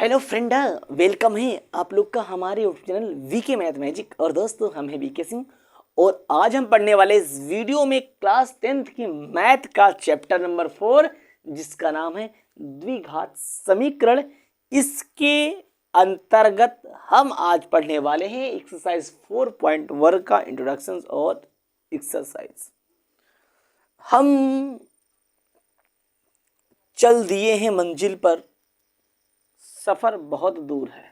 Hello friend, welcome है आप लोग का हमारे YouTube channel VK math magic. और दोस्तों हम हैं वीके सिंह और आज हम पढ़ने वाले इस वीडियो में क्लास 10th की मैथ का चैप्टर नंबर 4 जिसका नाम है द्विघात समीकरण। इसके अंतर्गत हम आज पढ़ने वाले हैं एक्सरसाइज 4.1 का इंट्रोडक्शन और एक्सरसाइज। हम चल दिए हैं मंजिल पर, सफर बहुत दूर है,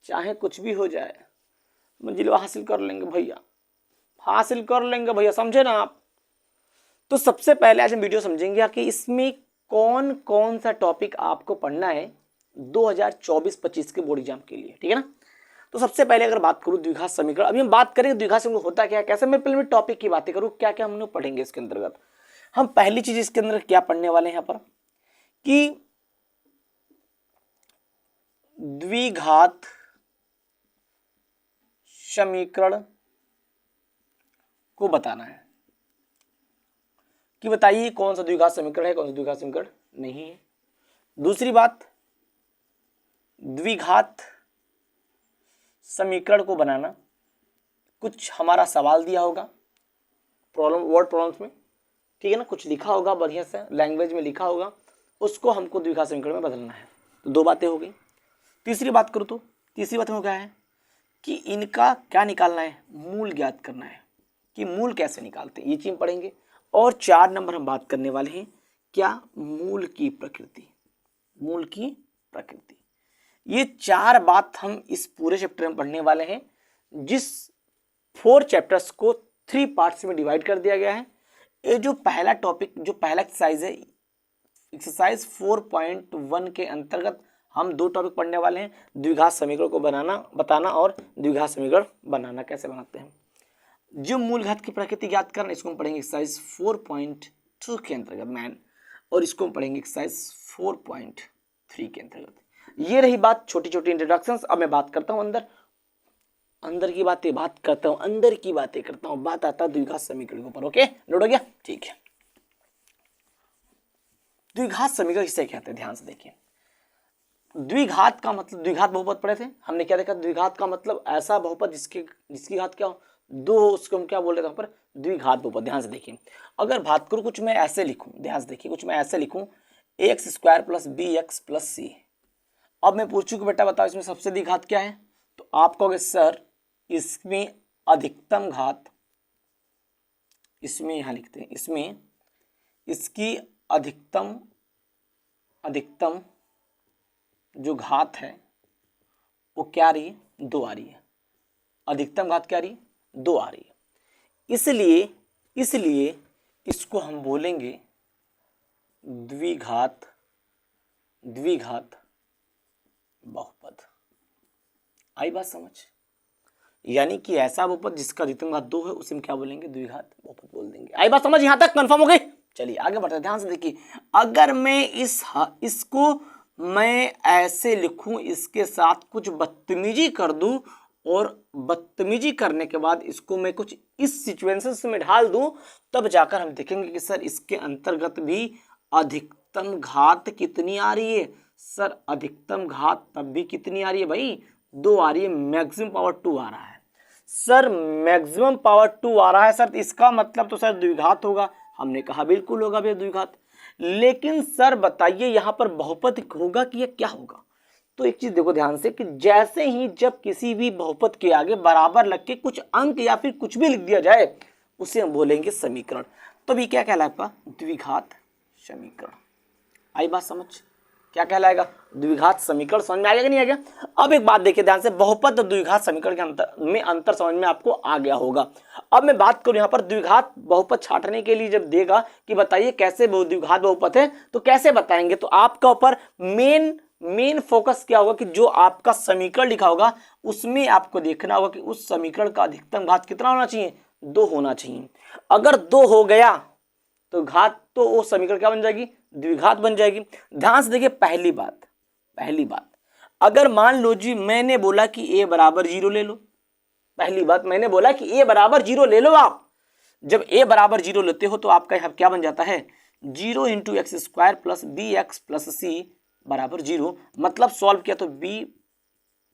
चाहे कुछ भी हो जाए मंजिल हासिल कर लेंगे भैया, हासिल कर लेंगे भैया, समझे ना आप। तो सबसे पहले आज हम वीडियो समझेंगे कि इसमें कौन कौन सा टॉपिक आपको पढ़ना है 2024-25 के बोर्ड एग्जाम के लिए, ठीक है ना। तो सबसे पहले अगर बात करूं द्विघात समीकरण, अभी हम बात करेंगे द्विघात समीकरण होता क्या है, कैसे। मैं पहले टॉपिक की बातें करूं, क्या क्या हम लोग पढ़ेंगे इसके अंतर्गत। हम पहली चीज इसके अंदर क्या पढ़ने वाले हैं यहाँ पर कि द्विघात समीकरण को बताना है कि बताइए कौन सा द्विघात समीकरण है, कौन सा द्विघात समीकरण नहीं है। दूसरी बात, द्विघात समीकरण को बनाना, कुछ हमारा सवाल दिया होगा प्रॉब्लम, वर्ड प्रॉब्लम्स में, ठीक है ना, कुछ लिखा होगा बढ़िया से लैंग्वेज में लिखा होगा, उसको हमको द्विघात समीकरण में बदलना है। तो दो बातें हो गई। तीसरी बात करूँ तो तीसरी बात में क्या है कि इनका क्या निकालना है, मूल ज्ञात करना है कि मूल कैसे निकालते हैं, ये चीज पढ़ेंगे। और 4 नंबर हम बात करने वाले हैं क्या, मूल की प्रकृति, मूल की प्रकृति। ये 4 बात हम इस पूरे चैप्टर में पढ़ने वाले हैं, जिस 4 चैप्टर्स को 3 पार्ट्स में डिवाइड कर दिया गया है। ये जो पहला टॉपिक, जो पहला एक्सरसाइज है, एक्सरसाइज 4.1 के अंतर्गत हम 2 टॉपिक पढ़ने वाले हैं, द्विघात समीकरण को बताना और द्विघात समीकरण बनाना कैसे बनाते हैं। जो मूल घात की प्रकृति ज्ञात करना, इसको हम पढ़ेंगे एक्सरसाइज 4.2 के अंतर्गत मैन, और इसको हम पढ़ेंगे एक्सरसाइज 4.3 के अंतर्गत। ये रही बात, छोटी छोटी इंट्रोडक्शन। अब मैं बात करता हूँ अंदर की बातें बात करता हूँ, अंदर की बातें करता हूँ, बात आता है द्विघात समीकरण के ऊपर। ओके, नोट हो गया, ठीक है। द्विघात समीकरण किसे कहते हैं, ध्यान से देखिए। द्विघात का मतलब, द्विघात बहुपद पढ़े थे हमने, क्या देखा, द्विघात का मतलब ऐसा बहुपद जिसकी घात क्या हो, 2 हो, उसको हम क्या बोल रहे थे पर द्विघात बहुपद। ध्यान से देखिए, अगर बात करूं कुछ मैं ऐसे लिखूं, ध्यान से देखिए, कुछ मैं ऐसे लिखूं ax² + bx + c। अब मैं पूछूं कि बेटा बताओ इसमें सबसे द्विघात क्या है, तो आप कहोगे सर इसमें अधिकतम घात, इसमें यहां लिखते हैं, इसमें इसकी अधिकतम जो घात है वो क्या आ रही है, 2 आ रही है। अधिकतम घात क्या आ रही है, 2 आ रही है। इसलिए इसको हम बोलेंगे द्विघात बहुपद। आई बात समझ, यानी कि ऐसा बहुपद जिसका अधिकतम घात 2 है उसे हम क्या बोलेंगे, द्विघात बहुपद बोल देंगे। आई बात समझ, यहां तक कंफर्म हो गई। चलिए आगे बढ़ते हैं, ध्यान से देखिए। अगर मैं इसको मैं ऐसे लिखूं, इसके साथ कुछ बदतमीजी कर दूं, और बदतमीजी करने के बाद इसको मैं कुछ इस सिचुएशन में ढाल दूं, तब जाकर हम देखेंगे कि सर इसके अंतर्गत भी अधिकतम घात कितनी आ रही है। सर अधिकतम घात तब भी कितनी आ रही है भाई, 2 आ रही है, मैक्सिमम पावर 2 आ रहा है। सर मैक्सिमम पावर 2 आ रहा है सर, इसका मतलब तो सर द्विघात होगा। हमने कहा बिल्कुल होगा भैया द्विघात। लेकिन सर बताइए यहाँ पर बहुपद होगा कि ये क्या होगा। तो एक चीज देखो ध्यान से कि जैसे ही जब किसी भी बहुपद के आगे बराबर लग के कुछ अंक या फिर कुछ भी लिख दिया जाए, उसे हम बोलेंगे समीकरण। तो भी क्या कहलाएगा, द्विघात समीकरण। आई बात समझ, क्या कहलाएगा, द्विघात समीकरण। समझ में आ गया कि नहीं आ गया। अब एक बात देखिए ध्यान से, बहुपद और द्विघात समीकरण के अंतर समझ में आपको आ गया होगा। अब मैं बात करूं यहाँ पर द्विघात बहुपद छांटने के लिए, जब देगा कि बताइए कैसे द्विघात बहुपद है, तो कैसे बताएंगे, तो आपका ऊपर मेन फोकस क्या होगा कि जो आपका समीकरण लिखा होगा उसमें आपको देखना होगा कि उस समीकरण का अधिकतम घात कितना होना चाहिए, 2 होना चाहिए। अगर 2 हो गया तो घात, तो वो समीकरण क्या बन जाएगी, द्विघात बन जाएगी। ध्यान से देखिए, पहली बात अगर मान लो जी मैंने बोला कि a बराबर 0 ले लो, पहली बात मैंने बोला कि a बराबर 0 ले लो। आप जब a बराबर 0 लेते हो तो आपका यहाँ क्या बन जाता है, 0 × x² + bx + c बराबर 0, मतलब सॉल्व किया तो b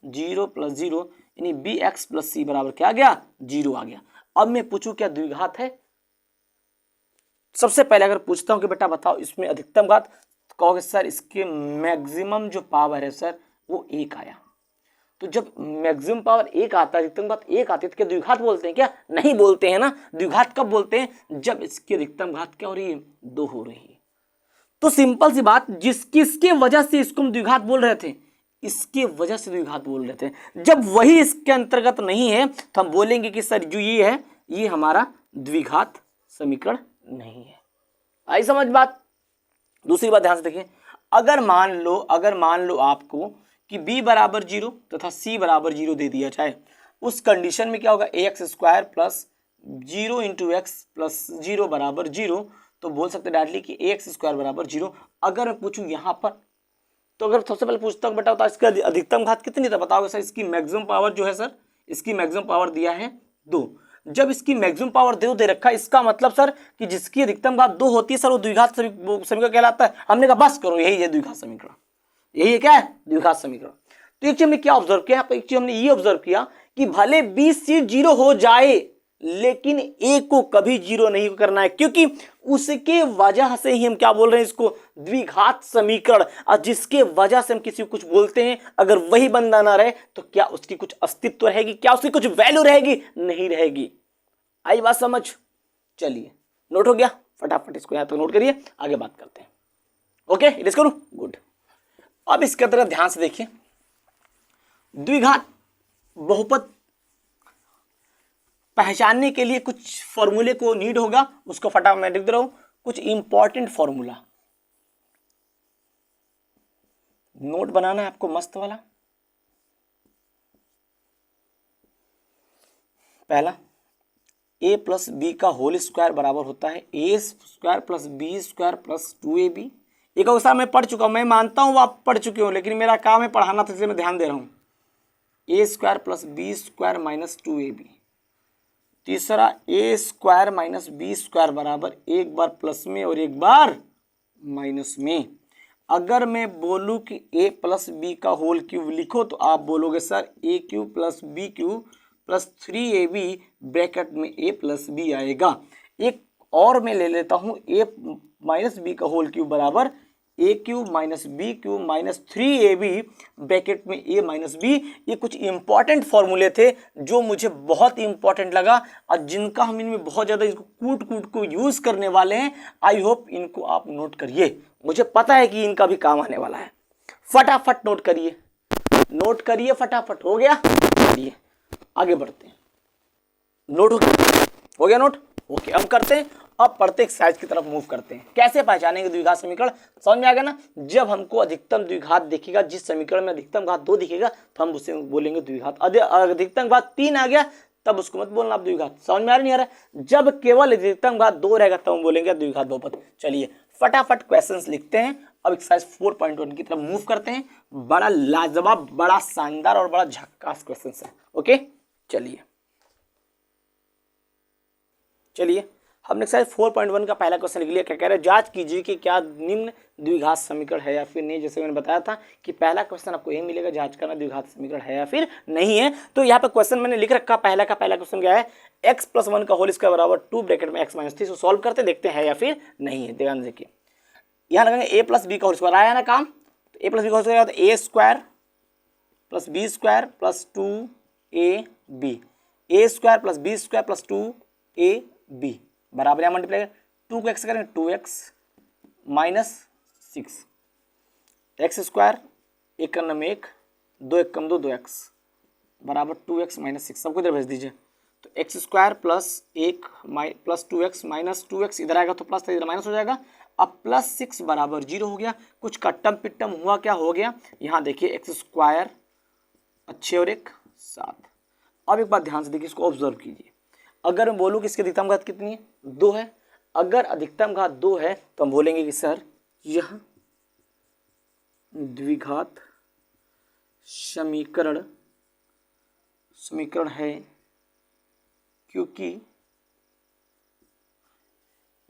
0 प्लस 0 यानी बी एक्स प्लस सी बराबर क्या आ गया 0 आ गया। अब मैं पूछूं क्या द्विघात है? सबसे पहले अगर पूछता हूं कि बेटा बताओ इसमें अधिकतम घात, तो कहोगे सर इसके मैक्सिमम जो पावर है सर वो 1 आया। तो जब मैक्सिमम पावर 1 आता है, अधिकतम घात 1 आती है, तो क्या द्विघात बोलते हैं क्या? नहीं बोलते हैं ना। द्विघात कब बोलते हैं? जब इसकी अधिकतम घात क्या हो रही है 2 हो रही है। तो सिंपल सी बात, किसके वजह से इसको हम द्विघात बोल रहे थे? इसके वजह से द्विघात बोल रहे थे। जब वही इसके अंतर्गत नहीं है तो हम बोलेंगे कि सर जो ये है ये हमारा द्विघात समीकरण नहीं है। आई समझ बात? दूसरी बात ध्यान से देखिए, अगर मान लो आपको कि b बराबर 0 तथा c बराबर 0 दे दिया जाए, उस कंडीशन में क्या होगा ax square plus 0 into x plus 0 बराबर 0, तो बोल सकते डायरेक्टली कि ax स्क्वायर बराबर 0। अगर मैं पूछूं यहां पर, तो अगर सबसे पहले पूछता हूं बेटा बताओ इसका अधिकतम घात कितनी था, बताओगे सर इसकी मैक्सिमम पावर जो है सर, इसकी मैक्सिमम पावर दिया है 2। जब इसकी मैक्सिमम पावर 2 दे रखा है, इसका मतलब सर कि जिसकी अधिकतम घात 2 होती है सर वो द्विघात समीकरण कहलाता है। हमने कहा बस करो यही है द्विघात समीकरण, यही है क्या है द्विघात समीकरण। तो एक चीज हमने क्या ऑब्जर्व किया, एक चीज हमने ये ऑब्जर्व किया कि भले बी सी 0 हो जाए लेकिन ए को कभी 0 नहीं करना है, क्योंकि उसके वजह से ही हम क्या बोल रहे हैं इसको द्विघात समीकरण। और जिसके वजह से हम किसी को कुछ बोलते हैं, अगर वही बंदा ना रहे तो क्या उसकी कुछ अस्तित्व रहेगी, क्या उसकी कुछ वैल्यू रहेगी? नहीं रहेगी। आई बात समझ? चलिए नोट हो गया, फटाफट इसको यहां तक नोट करिए, आगे बात करते हैं। ओके इट इज करूं गुड। अब इसके तरह ध्यान से देखिए, द्विघात बहुपद पहचानने के लिए कुछ फॉर्मूले को नीड होगा, उसको फटाफट मैं लिख दे रहा हूं, कुछ इंपॉर्टेंट फॉर्मूला नोट बनाना है आपको मस्त वाला। पहला, a प्लस बी का होल स्क्वायर बराबर होता है A square plus B square plus 2ab। एक अवसर मैं पढ़ चुका हूं, मैं मानता हूं आप पढ़ चुके हो, लेकिन मेरा काम है पढ़ाना, तो इसलिए मैं ध्यान दे रहा हूं। A square plus B square minus 2ab। तीसरा, A square minus B square बराबर एक बार प्लस में और एक बार माइनस में। अगर मैं बोलूं कि a प्लस बी का होल क्यूब लिखो, तो आप बोलोगे sir a cube plus b cube plus 3ab bracket में a प्लस बी आएगा। एक और मैं ले लेता हूं, a माइनस बी का होल क्यूब बराबर a cube minus b cube minus 3ab bracket में a माइनस बी। ये कुछ इंपॉर्टेंट फॉर्मूले थे जो मुझे बहुत इंपॉर्टेंट लगा और जिनका हम इनमें बहुत ज़्यादा इसको कूट कूट को यूज़ करने वाले हैं। आई होप इनको आप नोट करिए, मुझे पता है कि इनका भी काम आने वाला है। फटाफट नोट करिए, नोट करिए फटाफट। हो गया? चलिए आगे बढ़ते हैं। नोट हो गया नोट? ओके, अब करते हैं, अब पढ़ते एक्सरसाइज की तरफ मूव करते हैं। कैसे पहचानेंगे द्विघात समीकरण? समझ में आ गया ना? जब हमको अधिकतम द्विघात दिखेगा, जिस समीकरण में अधिकतम घात 2 दिखेगा तो हम उसे बोलेंगे द्विघात। अधिकतम घात 3 आ गया तब उसको मत बोलना आप द्विघात। समझ में आ रहा नहीं आ रहा? जब केवल अधिकतम घात 2 रहेगा तब हम बोलेंगे द्विघात बहुपद। चलिए फटाफट क्वेश्चंस लिखते हैं, अब एक्सरसाइज 4.1 की तरफ मूव करते हैं। बड़ा लाजवाब, बड़ा शानदार और बड़ा झक्कास क्वेश्चंस है। ओके चलिए हमने एक्सरसाइज 4.1 का पहला क्वेश्चन लिख लिया। क्या कह रहे हैं? जांच कीजिए कि क्या निम्न द्विघात समीकरण है या फिर नहीं। जैसे मैंने बताया था कि पहला क्वेश्चन आपको यही मिलेगा, जांच करना द्विघात समीकरण है या फिर नहीं है। तो यहाँ पे क्वेश्चन मैंने लिख रखा, पहला क्वेश्चन क्या है, x प्लस 1 का होल स्क्वायर बराबर 2 ब्रैकेट में x माइनस 3। सॉल्व करते देखते हैं या फिर नहीं है। ध्यान देखिए, यहाँ लगाएंगे a प्लस बी का होल स्क्वायर, आया ना काम? तो a प्लस बी का whole square A square plus B square plus 2ab, A square plus B square plus 2ab बराबर यहाँ मल्टीप्लाई 2 को x करेंगे 2x माइनस 6, एक्स स्क्वायर एक करने में 1, 2 एक कम 2, 2x बराबर 2x माइनस 6। सबको इधर भेज दीजिए। तो x square plus 1 plus 2x minus 2x, इधर आएगा तो प्लस था, इधर माइनस हो जाएगा। अब प्लस 6 बराबर 0 हो गया। कुछ कट्टम पिट्टम हुआ, क्या हो गया? यहाँ देखिए एक्स स्क्वायर अच्छे और 1 7। अब एक बात ध्यान से देखिए, इसको ऑब्जर्व कीजिए। अगर मैं बोलूँ कि इसकी अधिकतम घात कितनी है? 2 है। अगर अधिकतम घात 2 है तो हम बोलेंगे कि सर यह द्विघात समीकरण है, क्योंकि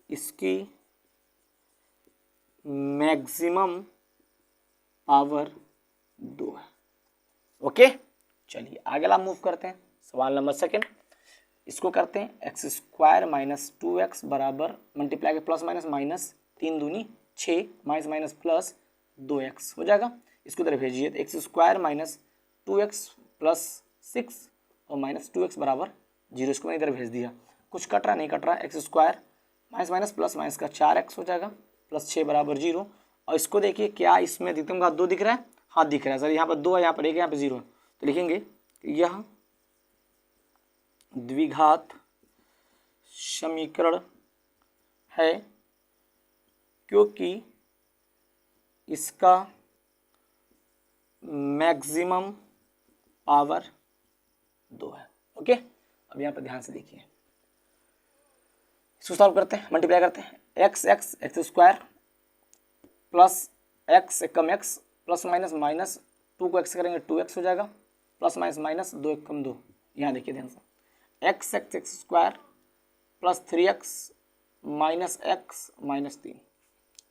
इसकी मैक्सिमम पावर 2 है। ओके, चलिए अगला मूव करते हैं। सवाल नंबर सेकंड, इसको करते हैं एक्स स्क्वायर माइनस 2x बराबर मल्टीप्लाई के प्लस माइनस माइनस 3 दूनी 6 माइनस माइनस प्लस 2x हो जाएगा। इसको इधर भेजिए, x square minus 2x plus 6 और माइनस 2x बराबर 0। इसको मैंने इधर भेज दिया, कुछ कट रहा नहीं कट रहा। X square minus minus plus minus का 4x हो जाएगा प्लस 6 बराबर 0। और इसको देखिए क्या इसमें अधिकतम घात 2 दिख रहा है? हाँ दिख रहा है सर, यहाँ पर 2 है, यहाँ पर 1 है, यहाँ पर 0 है। तो लिखेंगे यह द्विघात समीकरण है क्योंकि इसका मैक्सिमम पावर 2 है। ओके, अब यहाँ पर ध्यान से देखिए, इसको सॉल्व करते हैं, मल्टीप्लाई करते हैं। एक्स स्क्वायर प्लस एक्स एकम एक्स प्लस माइनस माइनस 2 को एक्स करेंगे 2x हो जाएगा प्लस माइनस माइनस 2 एकम 2। यहाँ देखिए ध्यान से, x square plus 3x minus x minus 3,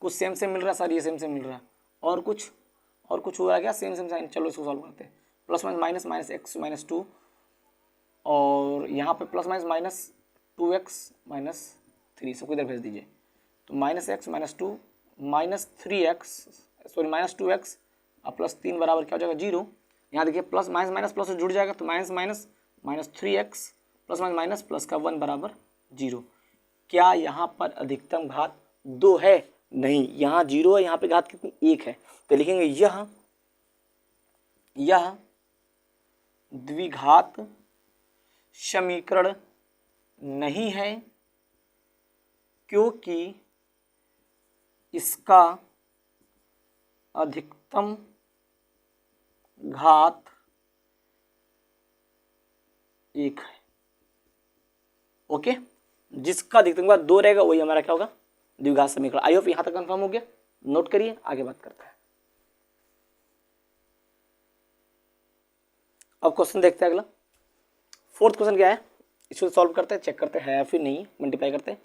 कुछ सेम सेम मिल रहा है सर, ये सेम सेम मिल रहा है। और कुछ हो रहा है क्या? Same same sign. चलो इसको सॉल्व करते हैं। Plus minus minus x minus 2 और यहाँ पे प्लस माइनस 2x माइनस 3, सबको इधर भेज दीजिए। तो minus x minus 2 minus 3x sorry minus 2x और प्लस 3 बराबर क्या हो जाएगा 0। यहाँ देखिए प्लस माइनस माइनस प्लस से जुड़ जाएगा, तो minus minus minus 3x plus minus minus plus का 1 बराबर 0। क्या यहाँ पर अधिकतम घात 2 है? नहीं, यहाँ 0 है, यहाँ पे घात कितनी 1 है। तो लिखेंगे यह द्विघात समीकरण नहीं है क्योंकि इसका अधिकतम घात 1 है। ओके, जिसका अधिकतम घात 2 रहेगा वही हमारा क्या होगा? द्विघात समीकरण। आई होप यहां तक कंफर्म हो गया। नोट करिए, आगे बात करते हैं। अब क्वेश्चन देखते हैं अगला। फोर्थ क्वेश्चन क्या है, इसको सॉल्व करते हैं, चेक करते हैं फिर नहीं, मल्टीप्लाई करते हैं।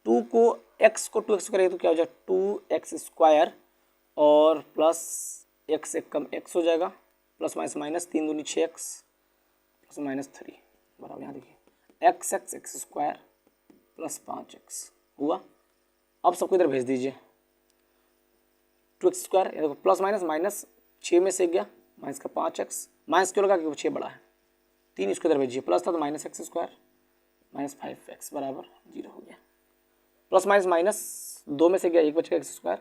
2 को x को 2x करेंगे तो क्या हो जाएगा 2x स्क्वायर और प्लस x एक कम x हो जाएगा प्लस माइनस माइनस 3 दूनी 6x प्लस माइनस 3 बराबर, यहाँ देखिए x स्क्वायर प्लस 5x हुआ। अब सबको इधर भेज दीजिए। 2x square plus minus minus 6 में से गया माइनस का 5x, माइनस क्यों लगा क्योंकि 6 बड़ा है। 3 इसको इधर भेजिए, प्लस था तो minus x square minus 5x बराबर 0 हो गया। प्लस माइनस माइनस 2 में से गया 1 बचेगा एक्स स्क्वायर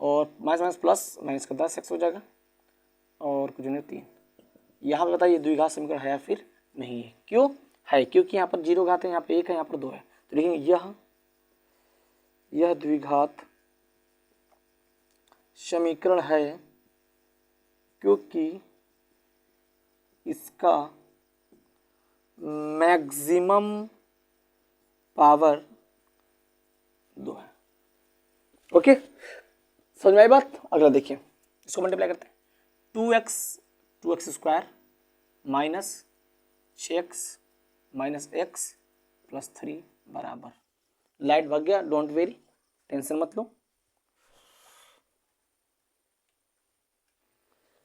और माइनस माइनस प्लस माइनस का 10x हो जाएगा और कुछ नहीं 3। यहाँ पे बताइए द्विघात समीकरण है या फिर नहीं है? क्यों है? क्योंकि यहाँ पर 0 घात है, यहाँ पे 1 है, यहाँ पर 2 है। तो लिखेंगे यह द्विघात समीकरण है क्योंकि इसका मैक्सिमम पावर 2 है। ओके, समझ में आई बात? अगला देखिए, इसको मल्टीप्लाई करते हैं। 2x square minus 6x minus x plus 3 बराबर, लाइट भाग गया, डोंट वेरी, टेंशन मत लो।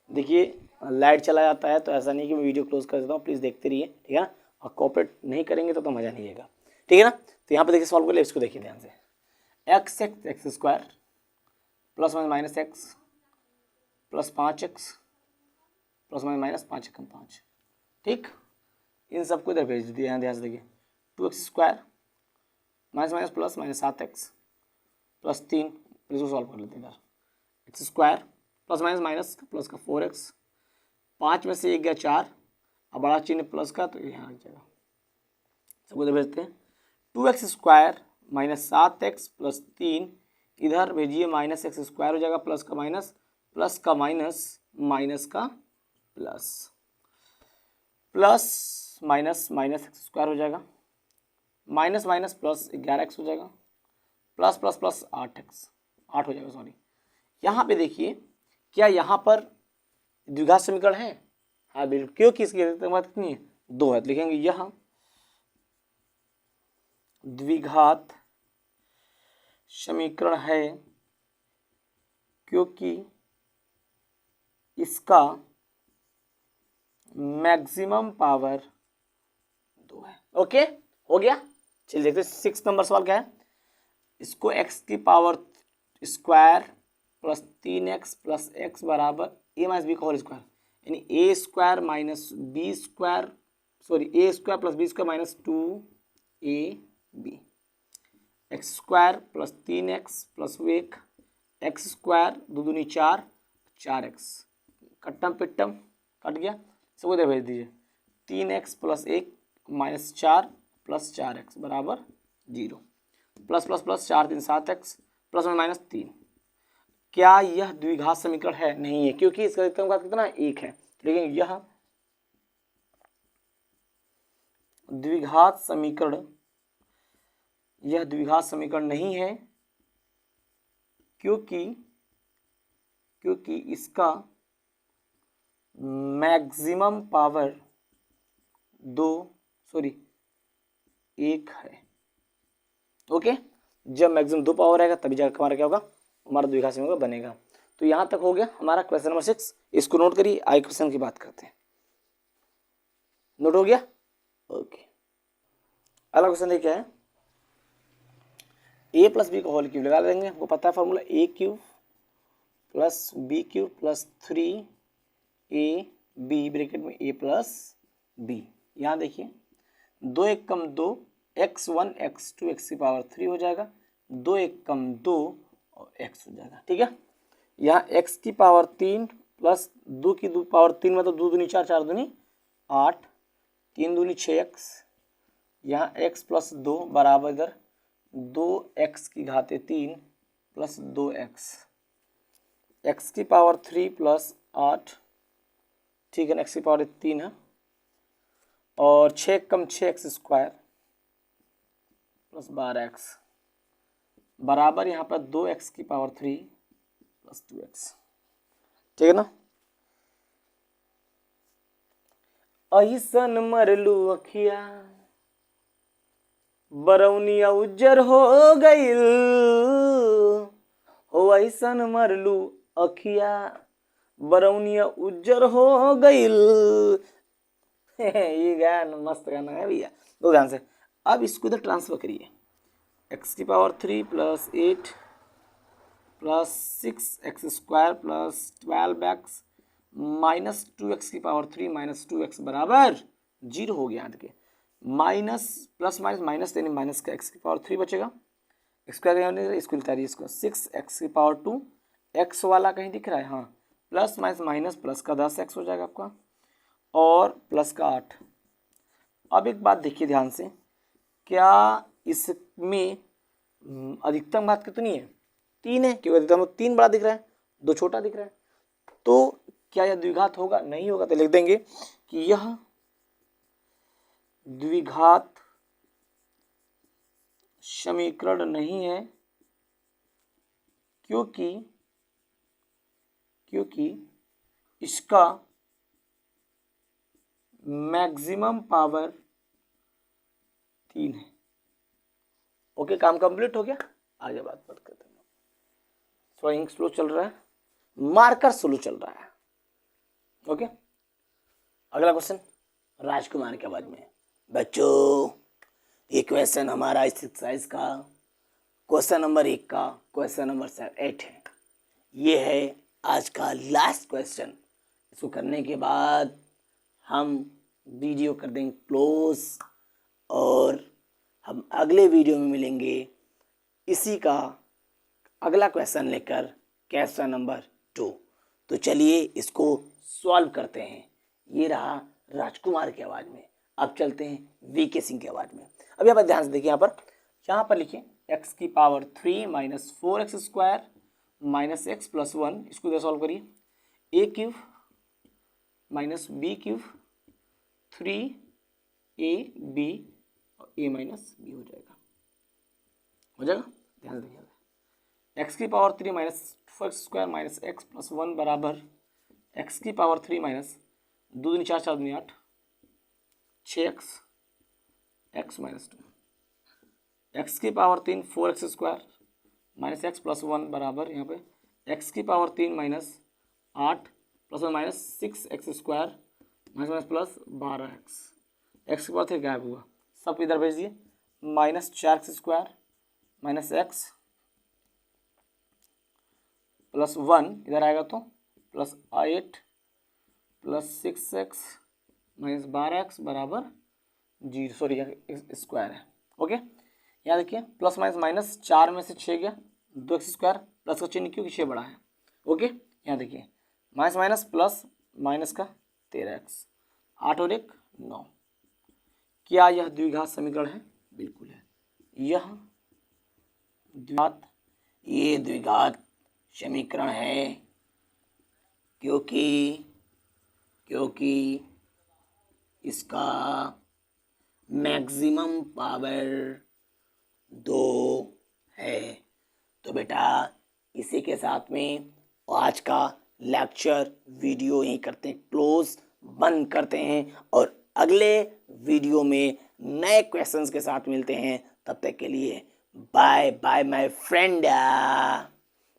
देखिए लाइट चला जाता है तो ऐसा नहीं कि मैं वीडियो क्लोज कर देता हूँ, प्लीज़ देखते रहिए, ठीक है ना। और कोऑपरेट नहीं करेंगे तो मज़ा नहीं आएगा, ठीक है ना। तो यहाँ पे देखिए सॉल्व कर ले, इसको देखिए ध्यान से। X square plus minus x plus 5x plus minus 5 कम 5, ठीक। इन सबको इधर भेज दिया, यहाँ ध्यान से देखिए। 2x square minus minus plus minus 7x plus 3, इसको सॉल्व कर लेते हैं इधर। X square plus minus plus का 4x, 5 में से 1 गया 4, अब बड़ा चिन्ह प्लस का तो यहाँ आ जाएगा। सबको इधर भेजते हैं। 2x square minus 7x plus 3, इधर भेजिए माइनस एक्स स्क्वायर हो जाएगा प्लस का माइनस माइनस का plus, plus minus minus x square हो जाएगा माइनस माइनस प्लस 11x हो जाएगा प्लस प्लस प्लस 8 हो जाएगा सॉरी। यहाँ पे देखिए क्या यहाँ पर द्विघात समीकरण है? हाँ बिल्कुल, क्योंकि इसकी बात कितनी है 2 है। तो लिखेंगे यह द्विघात समीकरण है क्योंकि इसका मैक्सिमम पावर 2 है। ओके, हो गया। चलिए देखते हैं 6 नंबर सवाल क्या है। इसको x की power square plus 3x plus x बराबर a माइनस बी का होल स्क्वायर, यानी a square minus B square, sorry a square plus B square minus 2ab, x square plus 3x plus 1 x square, दो दूनी 4, 4x, कट्टम पिट्टम cut गया, सबको इधर भेज दीजिए। 3x plus 1 minus 4 plus 4x बराबर 0, plus plus plus 4 3 7x plus में minus 3। क्या यह द्विघात समीकरण है? नहीं है, क्योंकि इसका अधिकतम घात कितना 1 है। लेकिन यह द्विघात समीकरण, यह द्विघात समीकरण नहीं है, क्योंकि इसका मैक्सिमम पावर 1 है। ओके, जब मैक्सिमम 2 पावर रहेगा तभी जाकर हमारा क्या होगा, हमारा द्विघात समीकरण बनेगा। तो यहां तक हो गया हमारा क्वेश्चन नंबर 6। इसको नोट करिए, आई क्वेश्चन की बात करते हैं। नोट हो गया? ओके, अगला क्वेश्चन देखिए क्या है। a प्लस बी का होल क्यूब लगा देंगे, हमको पता है formula a cube plus b cube plus 3ab bracket में a प्लस बी। यहाँ देखिए 2 1 कम 2, x1 x2 x की पावर 3 हो जाएगा, 2 1 कम 2 और x हो जाएगा। ठीक है, यहाँ x की पावर 3 प्लस 2 की पावर 3 मतलब 2 दूनी 4 4 दूनी 8, 3 दूनी 6x, यहाँ x प्लस 2 बराबर इधर 2x की घाते 3 प्लस 2x, x की पावर 3 प्लस 8, ठीक है ना, x की पावर 3 है, और 6 कम 6x स्क्वायर प्लस 12x बराबर यहाँ पर 2x की पावर 3 प्लस 2x। ठीक है ना। ऐसन मरलू अखिया बरौनिया उज्जर हो गईल, हो ऐसन मरलू अखिया बरौनिया उज्जर हो गईल। ये गाना मस्त गाना है भैया, दो ध्यान से। अब इसको इधर ट्रांसफर करिए, x की power 3 plus 8 plus 6x square plus 12x minus 2x की पावर 3 माइनस 2x बराबर 0 हो गया। देखिए माइनस प्लस माइनस माइनस, यानी माइनस का x की पावर 3 बचेगा, स्क्वायर इसको लिखा है इसको 6x की पावर 2, x वाला कहीं दिख रहा है, हाँ, प्लस माइनस माइनस प्लस का 10x हो जाएगा आपका, और प्लस का 8। अब एक बात देखिए ध्यान से, क्या इसमें अधिकतम घात कितनी है? 3 है, क्योंकि अधिकतम 3 बड़ा दिख रहा है, 2 छोटा दिख रहा है। तो क्या यह द्विघात होगा? नहीं होगा। तो लिख देंगे कि यह द्विघात समीकरण नहीं है, क्योंकि इसका मैक्सिमम पावर 3 है। ओके, काम कंप्लीट हो गया। आगे बात करते हैं। थोड़ा इंक स्लो चल रहा है, मार्कर स्लो चल रहा है। ओके, अगला क्वेश्चन राजकुमार के आवाज में। बच्चों, ये क्वेश्चन हमारा इस एक्सरसाइज का क्वेश्चन नंबर 1 का क्वेश्चन नंबर 8 है। ये है आज का लास्ट क्वेश्चन। इसको करने के बाद हम वीडियो कर देंगे क्लोज, और हम अगले वीडियो में मिलेंगे इसी का अगला क्वेश्चन लेकर, क्वेश्चन नंबर 2। तो चलिए इसको सॉल्व करते हैं। ये रहा राजकुमार की आवाज़ में। अब चलते हैं वीके सिंह की आवाज़ में। अब यहाँ पर ध्यान से देखिए, यहाँ पर लिखिए x की power 3 minus 4x square minus x plus 1, इसको इधर सॉल्व करिए। a cube minus b cube 3ab और a माइनस b हो जाएगा। ध्यान से देखिएगा, x की power 3 minus 4x square minus x plus 1 बराबर x की पावर 3 माइनस 2 दूनी 4 4 दूनी 8, 6x x माइनस 2, x की power 3 4x square minus x plus 1 बराबर यहाँ पे x की पावर 3 माइनस 8 प्लस में minus 6x² minus plus 12x, x के पावर 3 गायब हुआ, सब इधर भेज दिए, -4x² माइनस x प्लस 1 इधर आएगा तो plus 8 plus 6x minus 12x बराबर 0, सॉरी स्क्वायर है। ओके, यहाँ देखिए प्लस माइनस माइनस 4 में से 6 गया, 2x² प्लस का चिन्ह क्योंकि 6 बड़ा है। ओके, यहाँ देखिए माइनस माइनस प्लस माइनस का 13x, 8 और 1 9। क्या यह द्विघात समीकरण है? बिल्कुल है, यह द्विघात समीकरण है, क्योंकि इसका मैक्सिमम पावर 2 है। तो बेटा इसी के साथ में आज का लेक्चर वीडियो यहीं करते हैं क्लोज, बंद करते हैं, और अगले वीडियो में नए क्वेश्चंस के साथ मिलते हैं। तब तक के लिए bye bye my friend,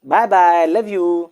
bye bye, love you.